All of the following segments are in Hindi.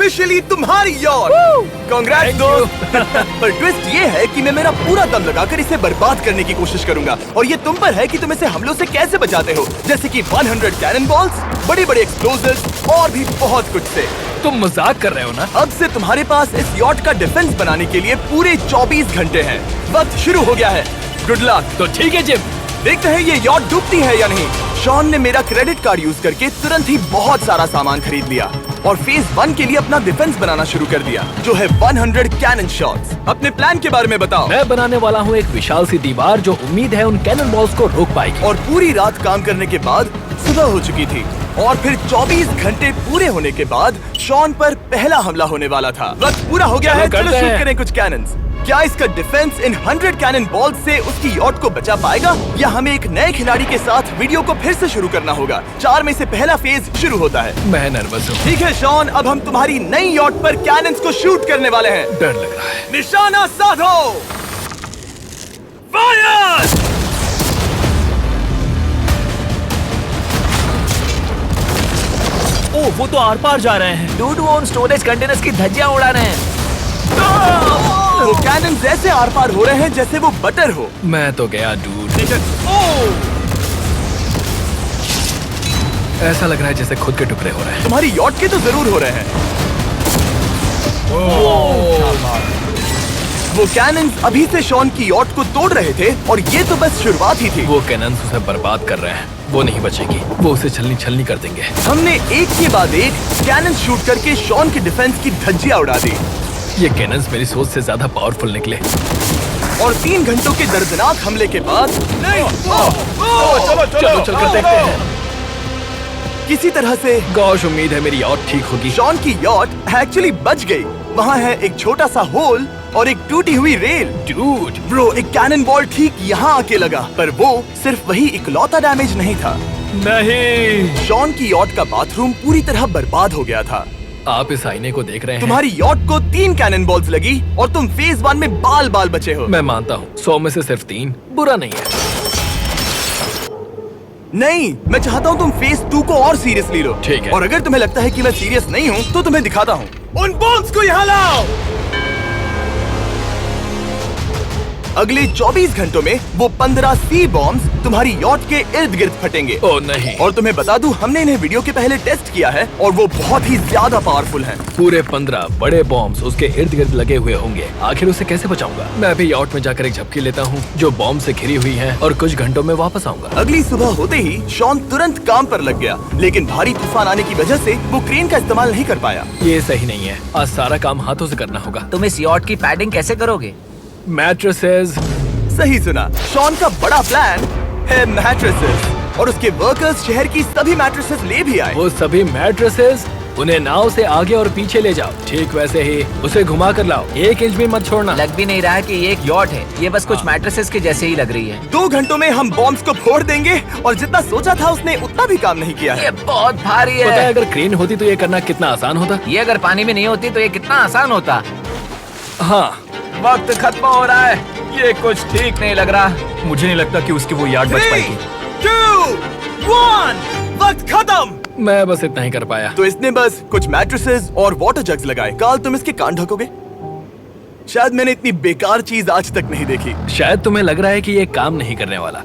ऑफिशियली तुम्हारी यॉट। कांग्रेट्स दोस्त। पर ट्विस्ट ये है कि मैं मेरा पूरा दम लगाकर इसे बर्बाद करने की कोशिश करूंगा और ये तुम पर है कि तुम इसे हमलों से कैसे बचाते हो, जैसे कि 100 कैनन बॉल्स, बड़े बड़े एक्सप्लोजिव्स और भी बहुत कुछ से। तुम मजाक कर रहे हो ना? अब से तुम्हारे पास इस यॉट का डिफेंस बनाने के लिए पूरे 24 घंटे हैं। वक्त शुरू हो गया है। Good luck. तो ठीक है जिम, देखते हैं ये यॉट डूबती है या नहीं। शॉन ने मेरा क्रेडिट कार्ड यूज करके तुरंत ही बहुत सारा सामान खरीद लिया और फेज 1 के लिए अपना डिफेंस बनाना शुरू कर दिया, जो है 100 कैनन शॉट्स। अपने प्लान के बारे में बताओ। मैं बनाने वाला हूँ एक विशाल सी दीवार जो उम्मीद है उन कैनन बॉल्स को रोक पाएगी। और पूरी रात काम करने के बाद सुबह हो चुकी थी और फिर 24 घंटे पूरे होने के बाद शॉन पर पहला हमला होने वाला था। वक्त पूरा हो गया है, चलो शूट करें कुछ कैनन्स। क्या इसका डिफेंस इन 100 कैनन बॉल्स से उसकी यॉट को बचा पाएगा या हमें एक नए खिलाड़ी के साथ वीडियो को फिर से शुरू करना होगा? 4 में से पहला फेज शुरू होता है। मैं नर्वस हूँ। ठीक है शॉन, अब हम तुम्हारी नई यॉट पर कैनन्स को शूट करने वाले हैं। डर लग रहा है। निशाना साधो। फायर! ओह, वो तो आर पार जा रहे हैं। डूड, वो उन स्टोरेज कंटेनर्स की धज्जियां उड़ा रहे हैं। वो कैनन जैसे आर पार हो रहे हैं जैसे वो बटर हो। मैं तो गया डूड। ऐसा लग रहा है जैसे खुद के टुकड़े हो रहे हैं। तुम्हारी यॉट के तो जरूर हो रहे हैं। वो कैनन्स अभी से शॉन की यॉट को तोड़ रहे थे और ये तो बस शुरुआत ही थी। वो कैनन्स उसे बर्बाद कर रहे हैं। वो नहीं बचेगी। वो उसे छलनी छलनी कर देंगे। हमने एक के बाद एक कैनन शूट करके शॉन के डिफेंस की धज्जियां उड़ा दी। ये कैनन्स मेरी सोच से ज्यादा पावरफुल निकले। और 3 घंटों के दर्दनाक हमले के बाद चलो चल कर देखते हैं। किसी तरह से गॉश, उम्मीद है मेरी यॉट ठीक होगी। शॉन की यॉट एक्चुअली बच गई। वहाँ है एक छोटा सा होल और एक टूटी हुई रेल। डूड, ब्रो, एक कैनन बॉल ठीक यहाँ आके लगा, पर वो सिर्फ वही इकलौता डैमेज नहीं था। नहीं। शॉन की यॉट का बाथरूम पूरी तरह बर्बाद हो गया था। आप इस आईने को देख रहे हैं? तुम्हारी यॉट को 3 कैनन बॉल्स लगी और तुम फेज 1 में बाल बाल बचे हो। मैं मानता हूँ 100 में से सिर्फ 3 बुरा नहीं है। नहीं, मैं चाहता हूँ तुम फेज 2 को और सीरियसली लो। ठीक है। और अगर तुम्हें लगता है कि मैं सीरियस नहीं हूँ तो तुम्हें दिखाता हूँ। उन बॉम्ब्स को यहाँ लाओ। अगले 24 घंटों में वो 15 सी बॉम्ब्स तुम्हारी यॉट के इर्द गिर्द फटेंगे। ओह नहीं। और तुम्हें बता दूं, हमने इन्हें वीडियो के पहले टेस्ट किया है और वो बहुत ही ज्यादा पावरफुल हैं। पूरे 15 बड़े बॉम्ब्स उसके इर्द गिर्द लगे हुए होंगे। आखिर उसे कैसे बचाऊंगा? मैं भी यॉट में जाकर एक झपकी लेता हूँ जो बॉम्ब से घिरी हुई है और कुछ घंटों में वापस आऊंगा। अगली सुबह होते ही शॉन तुरंत काम पर लग गया, लेकिन भारी तूफान आने की वजह से वो क्रेन का इस्तेमाल नहीं कर पाया। ये सही नहीं है। आज सारा काम हाथों से करना होगा। तुम इस यॉट की पैडिंग कैसे करोगे? मैट्रेसेस। सही सुना, शॉन का बड़ा प्लान है मैट्रेसेस और उसके वर्कर्स शहर की सभी मैट्रेसेस ले भी आए। वो सभी मैट्रेसेस उन्हें नाव से आगे और पीछे ले जाओ। ठीक वैसे ही उसे घुमा कर लाओ। 1 इंच भी मत छोड़ना। लग भी नहीं रहा है कि ये एक यॉट है। ये बस कुछ मैट्रेसेस के जैसे ही लग रही है। 2 घंटों में हम बॉम्ब्स को फोड़ देंगे और जितना सोचा था उसने उतना भी काम नहीं किया है। ये बहुत भारी पता है है। अगर क्रेन होती तो ये करना कितना आसान होता। ये अगर पानी में नहीं होती तो ये कितना आसान होता। हाँ, वक्त खत्म हो रहा है। ये कुछ ठीक नहीं लग रहा। मुझे नहीं लगता कि उसकी वो याद बच 3, पाएगी। 2, 1, वक्त खत्म। मैं बस इतना ही कर पाया। तो इसने बस कुछ मैट्रेसेस और वाटर जग्स लगाए। काल, तुम इसके कान ढकोगे? शायद मैंने इतनी बेकार चीज आज तक नहीं देखी। शायद तुम्हें लग रहा है कि ये काम नहीं करने वाला।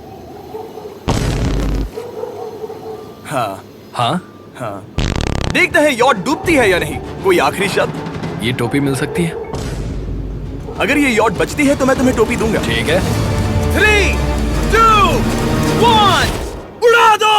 हाँ हाँ, हाँ, देखते हैं यॉट डूबती है या नहीं। कोई आखिरी शब्द? ये टोपी मिल सकती है। अगर ये यॉट बचती है तो मैं तुम्हें टोपी दूंगा। ठीक है। 3, 2, 1, उड़ा दो।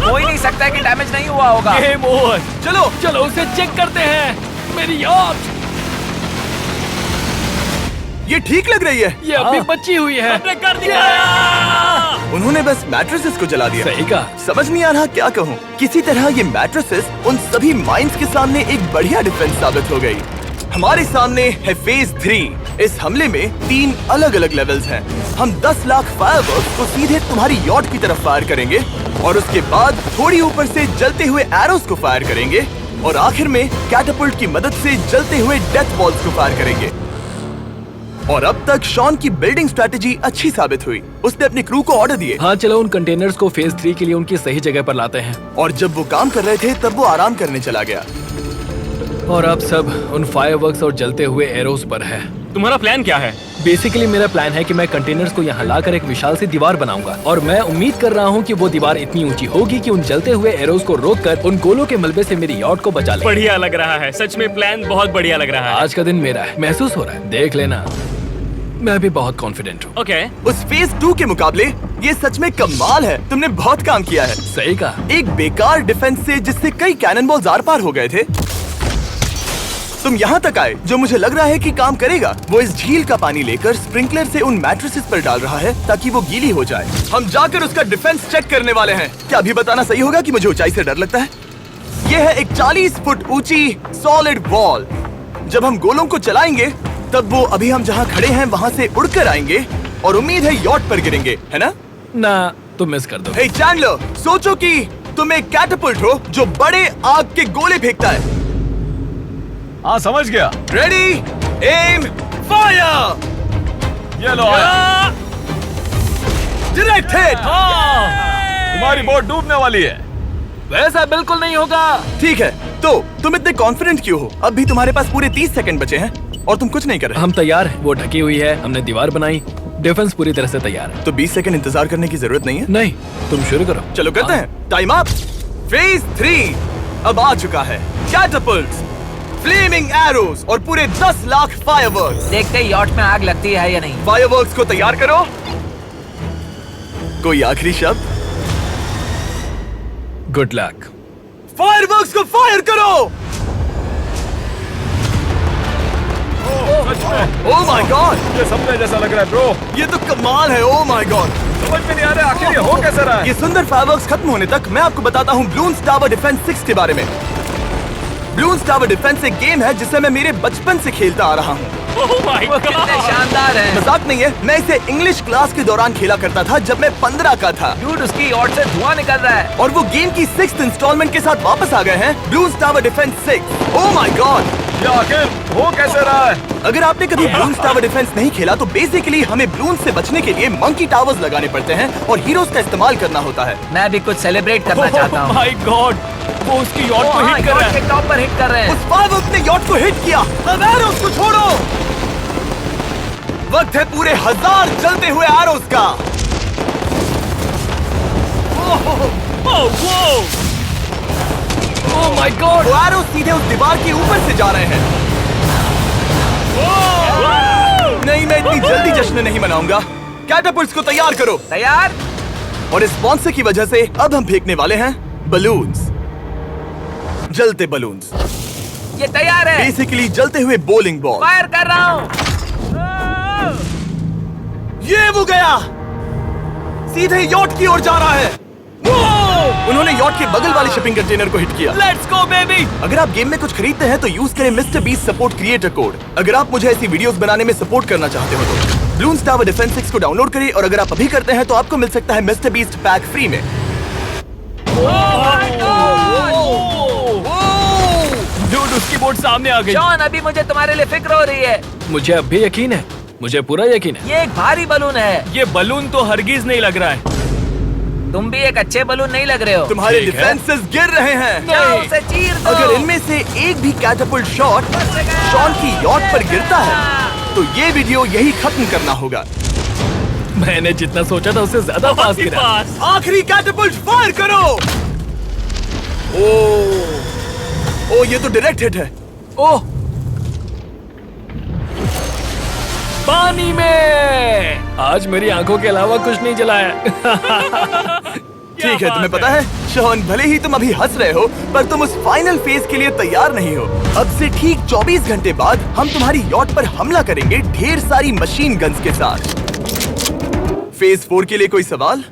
हो ही नहीं सकता कि डैमेज नहीं हुआ होगा। Game over. चलो चलो उसे चेक करते हैं। मेरी यॉट ये ठीक लग रही है। ये अभी बची हुई है। हमने कर दिया। उन्होंने बस मैट्रेसेस को जला दिया। सही कहा। समझ नहीं आ रहा क्या कहूँ। किसी तरह ये मैट्रेसेस उन सभी माइंस के सामने एक बढ़िया डिफेंस साबित हो गई। हमारे सामने है फेज 3। इस हमले में 3 अलग अलग लेवल्स हैं। हम 10 लाख फायरवर्क्स को सीधे तुम्हारी यॉट की तरफ फायर करेंगे और उसके बाद थोड़ी ऊपर से जलते हुए एरोस को फायर करेंगे और आखिर में कैटापल्ट की मदद से जलते हुए डेथ बॉल्स को फायर करेंगे। और अब तक शॉन की बिल्डिंग स्ट्रेटेजी अच्छी साबित हुई। उसने अपनी क्रू को ऑर्डर दिए। हाँ चलो उन कंटेनर्स को फेज 3 के लिए उनकी सही जगह पर लाते हैं। और जब वो काम कर रहे थे तब वो आराम करने चला गया। और अब सब उन फायरवर्क्स और जलते हुए एरोस पर है। तुम्हारा प्लान क्या है? बेसिकली मेरा प्लान है कि मैं कंटेनर्स को यहाँ लाकर एक विशाल सी दीवार बनाऊंगा और मैं उम्मीद कर रहा हूँ कि वो दीवार इतनी ऊंची होगी कि उन जलते हुए एरोस को रोककर उन गोलों के मलबे से मेरी यॉट को बचा ले। बढ़िया लग रहा है, सच में प्लान बहुत बढ़िया लग रहा है। आज का दिन मेरा है, महसूस हो रहा है, देख लेना। मैं भी बहुत कॉन्फिडेंट हूँ। ओके। उस फेज 2 के मुकाबले ये सच में कमाल है। तुमने बहुत काम किया है। सही कहा। एक बेकार डिफेंस से जिससे कई कैनन बॉल्स आर पार हो गए थे, तुम यहाँ तक आए। जो मुझे लग रहा है कि काम करेगा, वो इस झील का पानी लेकर स्प्रिंकलर से उन मैट्रेसेस पर डाल रहा है ताकि वो गीली हो जाए। हम जाकर उसका डिफेंस चेक करने वाले हैं। क्या अभी बताना सही होगा कि मुझे ऊंचाई से डर लगता है? ये है एक 40 फुट ऊंची सॉलिड वॉल। जब हम गोलों को चलाएंगे तब वो अभी हम जहाँ खड़े हैं वहाँ से उड़कर आएंगे और उम्मीद है यॉट पर गिरेंगे, है ना? ना तुम मिस कर दो। हे चैंडलर, सोचो कि तुम एक कैटापल्ट हो जो बड़े आग के गोले फेंकता है। हाँ समझ गया। Ready, aim, fire. ये लो आया। Direct hit. तुम्हारी बोट डूबने वाली है। वैसा बिल्कुल नहीं होगा। ठीक है, तो तुम इतने कॉन्फिडेंट क्यों हो? अब भी तुम्हारे पास पूरे 30 सेकंड बचे हैं और तुम कुछ नहीं कर रहे। हम तैयार हैं। वो ढकी हुई है, हमने दीवार बनाई, डिफेंस पूरी तरह से तैयार है। तो 20 सेकंड इंतजार करने की जरूरत नहीं है। नहीं, तुम शुरू करो। चलो करते हैं। Time up. फेज 3 अब आ चुका है। कैटापल्ट्स, फ्लेमिंग एरोस और पूरे 10 लाख फायरवर्क्स। देखते ही यॉट में आग लगती है या नहीं। फायरवर्क्स को तैयार करो। कोई आखिरी शब्द? Good luck. फायरवर्क्स को फायर करो। ओह माय गॉड, ये सपने जैसा लग रहा है ब्रो। ये तो कमाल है। ओह माय गॉड, समझ में नहीं आ रहा आखिर ये हो कैसे रहा है। ये सुंदर फायरवर्क्स खत्म होने तक मैं आपको बताता हूँ ब्लून्स टावर डिफेंस 6 के बारे में। ब्लून्स टावर डिफेंस एक गेम है जिसे मैं मेरे बचपन से खेलता आ रहा हूँ। ओह माय वो कितने गॉड। शानदार हैं। मजाक नहीं है, मैं इसे इंग्लिश क्लास के दौरान खेला करता था जब मैं 15 का था। डूड, उसकी यॉट से धुआं निकल रहा है। और वो गेम की 6th इंस्टॉलमेंट के साथ वापस आ गए हैं, balloons tower defence 6। Oh my God, ये आखिर हो कैसे रहा है। अगर आपने कभी ब्लून्स टावर डिफेंस नहीं खेला तो बेसिकली हमें ब्लून्स से बचने के लिए मंकी टावर्स लगाने पड़ते हैं और हीरोज का इस्तेमाल करना होता है। मैं भी कुछ सेलिब्रेट करना चाहता हूँ। माय गॉड, वो उसकी यॉट को हाँ, हिट कर रहा यॉट है। के टॉप पर हिट कर रहे हैं। उस फायरवर्क ने यॉट को हिट किया। अब एरोस को छोड़ो। वक्त है पूरे 1000 जलते हुए एरोस का। Oh my God. वो एरोस सीधे उस दीवार के ऊपर से जा रहे हैं। नहीं, मैं इतनी जल्दी जश्न नहीं मनाऊंगा। कैटापल्ट्स को तैयार करो। तैयार। और इस स्पॉन्सर की वजह से अब हम फेंकने वाले हैं बलून्स, जलते बलून्स। ये तैयार है। बेसिकली जलते हुए बोलिंग बॉल। फायर कर रहा हूँ। ये वो गया, सीधे यॉट की ओर जा रहा है। उन्होंने यॉट के बगल वाले शिपिंग कंटेनर को हिट किया। Let's go baby. अगर आप गेम में कुछ खरीदते हैं तो यूज करें mister beast support creator code. अगर आप मुझे ऐसी वीडियोस बनाने में सपोर्ट करना चाहते हो तो ब्लून्स टावर डिफेंस 6 को डाउनलोड करें और अगर आप अभी करते हैं तो आपको मिल सकता है मिस्टर बीस्ट पैक फ्री में। डूड, उसकी बोट सामने आ गई। जॉन, अभी मुझे तुम्हारे लिए फिक्र हो रही है। मुझे अब भी यकीन है, मुझे पूरा यकीन है। ये एक भारी बलून है। ये बलून तो हरगिज नहीं लग रहा है। तुम भी एक अच्छे बलून नहीं लग रहे हो। तुम्हारे ठीक है। डिफेंसेस गिर रहे हैं। जाओ उसे चीर दो। अगर इनमें से एक भी कैटापल्ट शॉट शॉन की यॉट पर गिरता है तो ये वीडियो यही खत्म करना होगा। मैंने जितना सोचा था उससे ज्यादा पास गिरा। पास। आखिरी कैटापल्ट फायर करो। ओ ये तो डायरेक्ट हिट है। ओह, पानी में। आज मेरी आंखों के अलावा कुछ नहीं जला है। ठीक है, तुम्हें पता है शॉन, भले ही तुम अभी हंस रहे हो पर तुम उस फाइनल फेज के लिए तैयार नहीं हो। अब से ठीक 24 घंटे बाद हम तुम्हारी यॉट पर हमला करेंगे ढेर सारी मशीन गन्स के साथ। फेज 4 के लिए कोई सवाल?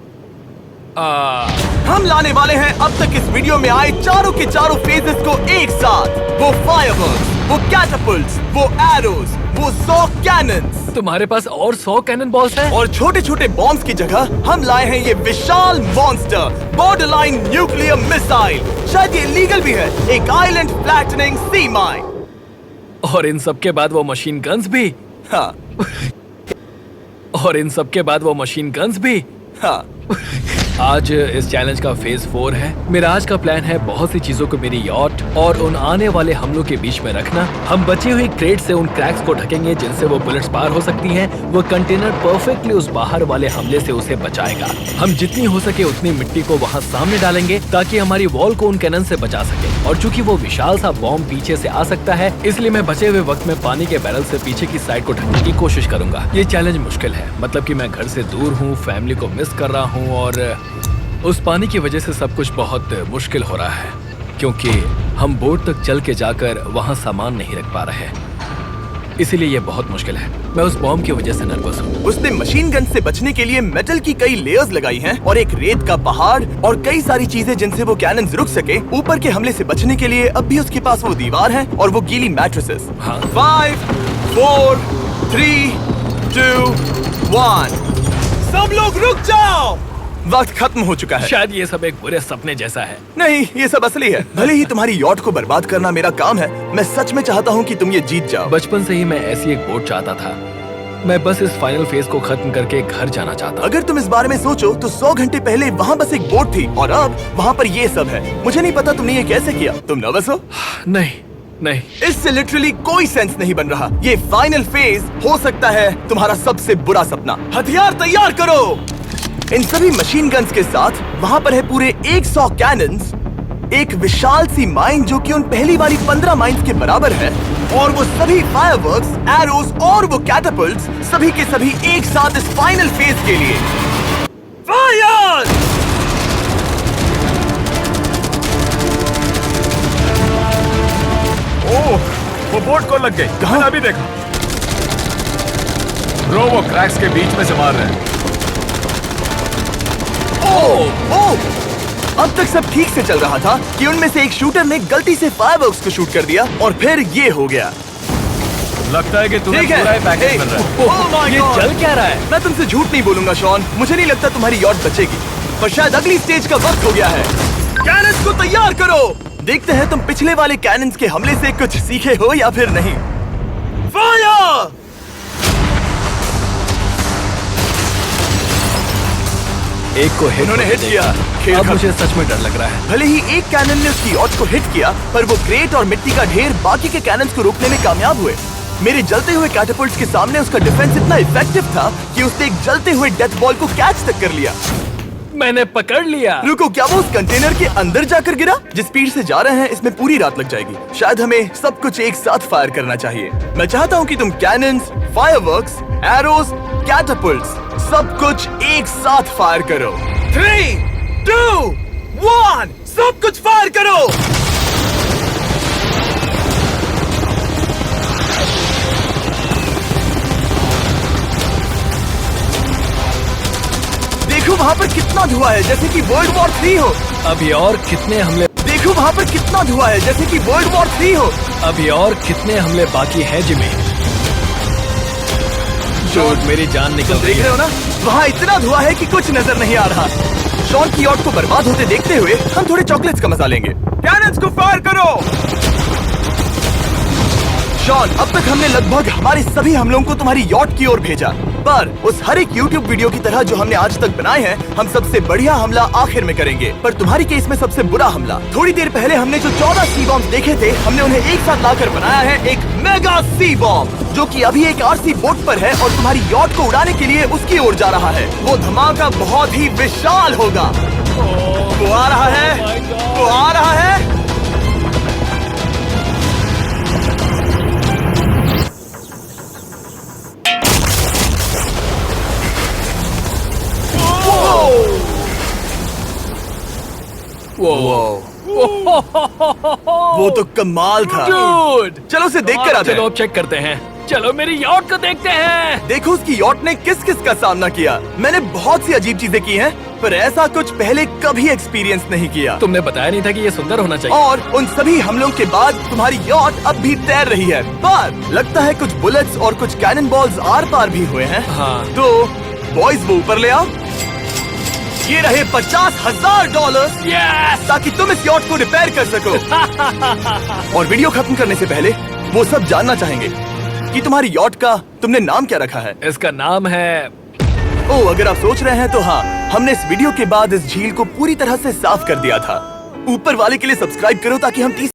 हम लाने वाले हैं अब तक इस वीडियो में आए चारों के चारों फेजेस को एक साथ। वो फायरवर्क्स, वो कैटापल्ट्स, वो एरोस, वो 100 कैनन्स। तुम्हारे पास और 100 कैनन बॉल्स हैं? और छोटे छोटे बॉम्ब्स की जगह हम लाए हैं ये विशाल मॉन्स्टर बॉर्डरलाइन न्यूक्लियर मिसाइल। शायद ये लीगल भी है, एक आइलैंड फ्लैटनिंग सी माइन। और इन सब के बाद वो मशीन गन्स भी। हाँ और इन सब के बाद वो मशीन गन्स भी। हाँ। आज इस चैलेंज का फेज 4 है। मेरा आज का प्लान है बहुत सी चीजों को मेरी यॉट और उन आने वाले हमलों के बीच में रखना। हम बचे हुए क्रेट से उन क्रैक्स को ढकेंगे जिनसे वो बुलेट्स पार हो सकती हैं। वो कंटेनर परफेक्टली उस बाहर वाले हमले से उसे बचाएगा। हम जितनी हो सके उतनी मिट्टी को वहाँ सामने डालेंगे ताकि हमारी वॉल को उन कैनन से बचा सके। और चूंकि वो विशाल सा बॉम्ब पीछे से आ सकता है, इसलिए मैं बचे हुए वक्त में पानी के बैरल से पीछे की साइड को ढकने की कोशिश करूंगा। ये चैलेंज मुश्किल है, मतलब कि मैं घर से दूर हूँ, फैमिली को मिस कर रहा हूँ और उस पानी की वजह से सब कुछ बहुत मुश्किल हो रहा है क्योंकि हम बोट तक चल के जाकर वहाँ सामान नहीं रख पा रहे हैं। इसीलिए ये बहुत मुश्किल है। मैं उस बॉम्ब की वजह से नर्वस हूँ। उसने मशीन गन से बचने के लिए मेटल की कई लेयर्स लगाई हैं और एक रेत का पहाड़ और कई सारी चीजें जिनसे वो कैनन्स रुक सके। ऊपर के हमले से बचने के लिए अब भी उसके पास वो दीवार है और वो गीली मैट्रेसेस। हाँ। 5, 4, 3, 2, 1। सब लोग रुक जाओ, वक्त खत्म हो चुका है। शायद ये सब एक बुरे सपने जैसा है। नहीं, ये सब असली है। भले ही तुम्हारी यॉट को बर्बाद करना मेरा काम है, मैं सच में चाहता हूँ कि तुम ये जीत जाओ। बचपन से ही मैं ऐसी एक बोट चाहता था। मैं बस इस फाइनल फेज को खत्म करके घर जाना चाहता। अगर तुम इस बारे में सोचो तो 100 घंटे पहले वहाँ बस एक बोट थी और अब वहाँ पर ये सब है। मुझे नहीं पता तुमने ये कैसे किया। तुम नर्वस हो? नहीं नहीं, इससे लिटरली कोई सेंस नहीं बन रहा। ये फाइनल फेज हो सकता है तुम्हारा सबसे बुरा सपना। हथियार तैयार करो। इन सभी मशीन गन्स के साथ वहाँ पर है पूरे 100 कैनन्स, एक विशाल सी माइन जो कि उन पहली वाली 15 माइन्स के बराबर है, और वो सभी फायरवर्क्स, एरोस और वो कैटापल्ट्स सभी के सभी एक साथ इस फाइनल फेज के लिए। फायर! ओह, वो बोट को लग गई। कहाँ? मैंने अभी देखा। ब्रो, वो क्रैक्स के बीच में से मार रहे हैं। ओह! अब तक सब ठीक से चल रहा था कि उनमें से एक शूटर ने गलती से फायरवर्क्स को शूट कर दिया और फिर ये हो गया। लगता है कि तुम्हें ठीक है। पूरा ही पैकेज मिल रहा है। Oh my ये God! चल क्या रहा है? मैं तुमसे झूठ नहीं बोलूंगा शॉन, मुझे नहीं लगता तुम्हारी यॉट बचेगी, पर शायद अगली स्टेज का वक्त हो गया है। कैनन्स को तैयार करो। देखते हैं तुम पिछले वाले कैनन्स के हमले से कुछ सीखे हो या फिर नहीं। फायर! एक को हिट उन्होंने हिट किया। खेल अब खत्म। मुझे सच में डर लग रहा है। भले ही एक कैनन ने उसकी यॉट को हिट किया, पर वो क्रेट और मिट्टी का ढेर बाकी के कैनन्स को रोकने में कामयाब हुए। मेरे जलते हुए कैटापल्ट्स के सामने उसका डिफेंस इतना इफेक्टिव था कि उसने एक जलते हुए डेथ बॉल को कैच तक कर लिया। मैंने पकड़ लिया। रुको, क्या वो उस कंटेनर के अंदर जाकर गिरा? जिस स्पीड से जा रहे हैं इसमें पूरी रात लग जाएगी। शायद हमें सब कुछ एक साथ फायर करना चाहिए। मैं चाहता हूँ कि तुम कैनन्स, फायरवर्क्स, एरोस, कैटापल्ट्स सब कुछ एक साथ फायर करो। 3, 2, 1, सब कुछ फायर करो। देखो वहाँ पर कितना धुआं है, जैसे कि वर्ल्ड वॉर 3 हो। अभी और कितने हमले देखो वहाँ पर कितना धुआं है, जैसे कि वर्ल्ड वॉर 3 हो। अभी और कितने हमले बाकी हैं जिमी? शॉट, मेरी जान निकल तुम रही देख रहे है। हो ना, वहाँ इतना धुआं है कि कुछ नजर नहीं आ रहा। शॉन की यॉट को बर्बाद होते देखते हुए हम थोड़े चॉकलेट्स का मजा लेंगे। कैनन्स को फायर करो। शॉन, अब तक हमने लगभग हमारे सभी हमलों को तुम्हारी यॉट की ओर भेजा, पर उस हर एक YouTube वीडियो की तरह जो हमने आज तक बनाए हैं, हम सबसे बढ़िया हमला आखिर में करेंगे। पर तुम्हारी केस में सबसे बुरा हमला। थोड़ी देर पहले हमने जो 14 सी बॉम्ब देखे थे, हमने उन्हें एक साथ लाकर बनाया है एक मेगा सी बॉम्ब, जो कि अभी एक RC बोट पर है और तुम्हारी यॉट को उड़ाने के लिए उसकी ओर जा रहा है। वो धमाका बहुत ही विशाल होगा। वो आ रहा है, वो आ रहा है। वो तो कमाल था। Dude! चलो उसे देख कर आते चलो हैं। अब चेक करते हैं। चलो मेरी यॉट को देखते हैं। देखो उसकी यॉट ने किस किस का सामना किया। मैंने बहुत सी अजीब चीजें की हैं, पर ऐसा कुछ पहले कभी एक्सपीरियंस नहीं किया। तुमने बताया नहीं था कि ये सुंदर होना चाहिए। और उन सभी हमलों के बाद तुम्हारी यॉट अब भी तैर रही है, पर लगता है कुछ बुलेट्स और कुछ कैनन बॉल्स आर पार भी हुए हैं। हाँ। तो बॉयज वो ऊपर ले आओ। ये रहे $50,000 Yes! ताकि तुम इस यॉट को रिपेयर कर सको। और वीडियो खत्म करने से पहले वो सब जानना चाहेंगे कि तुम्हारी यॉट का तुमने नाम क्या रखा है। इसका नाम है ओह, अगर आप सोच रहे हैं तो हाँ, हमने इस वीडियो के बाद इस झील को पूरी तरह से साफ कर दिया था। ऊपर वाले के लिए सब्सक्राइब करो ताकि हम 30